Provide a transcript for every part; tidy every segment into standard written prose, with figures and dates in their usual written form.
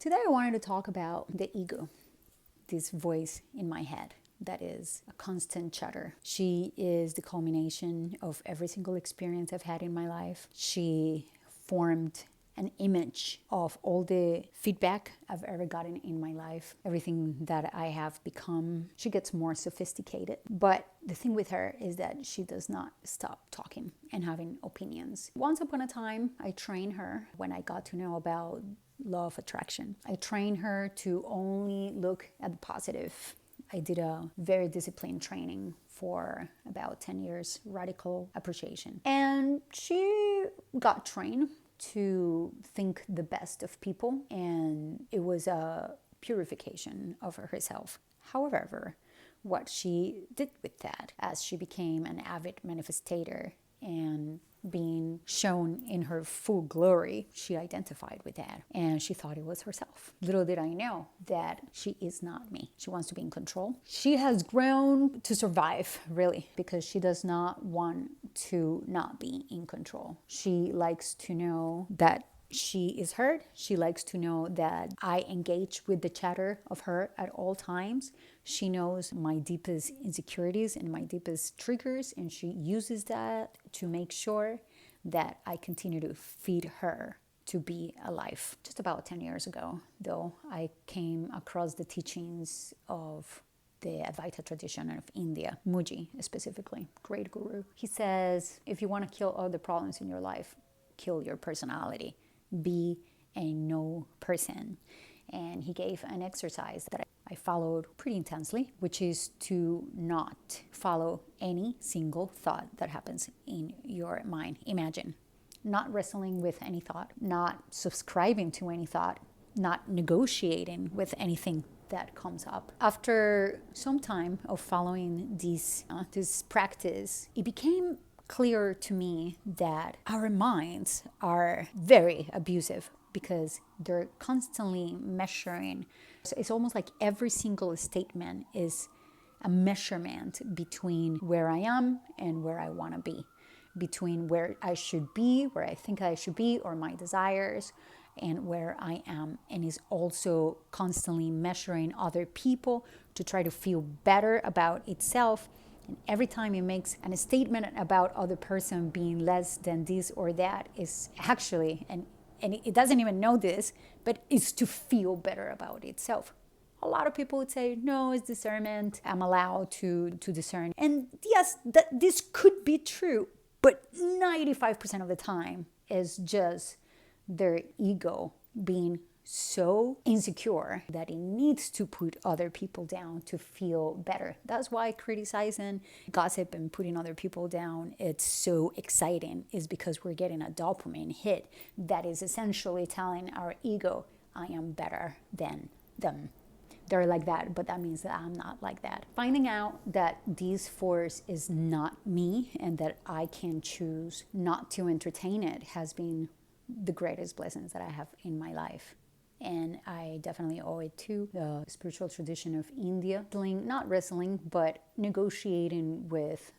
Today I wanted to talk about the ego, this voice in my head that is a constant chatter. She is the culmination of every single experience I've had in my life. She formed an image of all the feedback I've ever gotten in my life, everything that I have become. She gets more sophisticated. But the thing with her is that she does not stop talking and having opinions. Once upon a time, I trained her when I got to know about law of attraction. I trained her to only look at the positive. I did a very disciplined training for about 10 years, radical appreciation. And she got trained to think the best of people, and it was a purification of herself. However, what she did with that, as she became an avid manifestator and being shown in her full glory, she identified with that and she thought it was herself. Little did I know that she is not me. She wants to be in control. She has grown to survive, really, because she does not want to not be in control. She likes to know that she is heard. She likes to know that I engage with the chatter of her at all times. She knows my deepest insecurities and my deepest triggers, and she uses that to make sure that I continue to feed her to be alive. Just about 10 years ago, though, I came across the teachings of the Advaita tradition of India, Muji specifically, great guru. He says, if you want to kill all the problems in your life, kill your personality. Be a no person. And he gave an exercise that I followed pretty intensely, which is to not follow any single thought that happens in your mind. Imagine not wrestling with any thought, not subscribing to any thought, not negotiating with anything that comes up. After some time of following this practice, it became clear to me that our minds are very abusive because they're constantly measuring. So it's almost like every single statement is a measurement between where I am and where I want to be, between where I should be, where I think I should be, or my desires, and where I am. And is also constantly measuring other people to try to feel better about itself. And every time it makes a statement about other person being less than this or that is actually, and it doesn't even know this, but it's to feel better about itself. A lot of people would say, no, it's discernment. I'm allowed to discern. And yes, this could be true, but 95% of the time is just their ego being so insecure that it needs to put other people down to feel better. That's why criticizing, gossip, and putting other people down, it's so exciting, is because we're getting a dopamine hit that is essentially telling our ego, I am better than them. They're like that, but that means that I'm not like that. Finding out that this force is not me and that I can choose not to entertain it has been the greatest blessings that I have in my life. And I definitely owe it to the spiritual tradition of India. Not wrestling, but negotiating with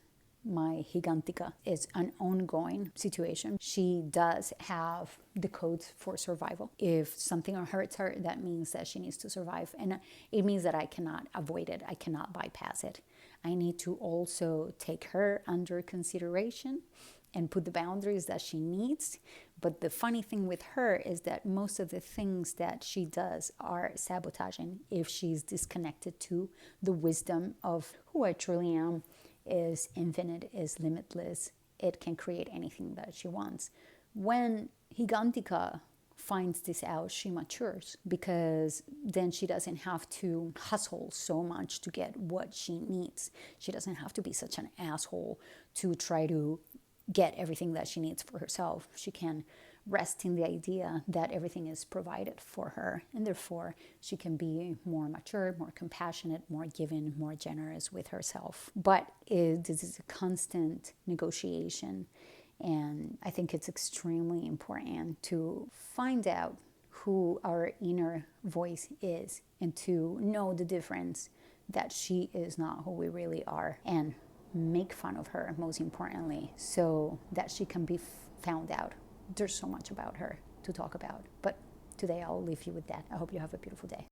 my Gigantica is an ongoing situation. She does have the codes for survival. If something hurts her, that means that she needs to survive. And it means that I cannot avoid it. I cannot bypass it. I need to also take her under consideration and put the boundaries that she needs. But the funny thing with her is that most of the things that she does are sabotaging if she's disconnected to the wisdom of who I truly am, is infinite, is limitless. It can create anything that she wants. When Gigantica finds this out, she matures, because then she doesn't have to hustle so much to get what she needs. She doesn't have to be such an asshole to try to get everything that she needs for herself. She can rest in the idea that everything is provided for her, and therefore she can be more mature, more compassionate, more giving, more generous with herself. But this is a constant negotiation, and I think it's extremely important to find out who our inner voice is and to know the difference, that she is not who we really are, and make fun of her, most importantly, so that she can be found out. There's so much about her to talk about, but today I'll leave you with that. I hope you have a beautiful day.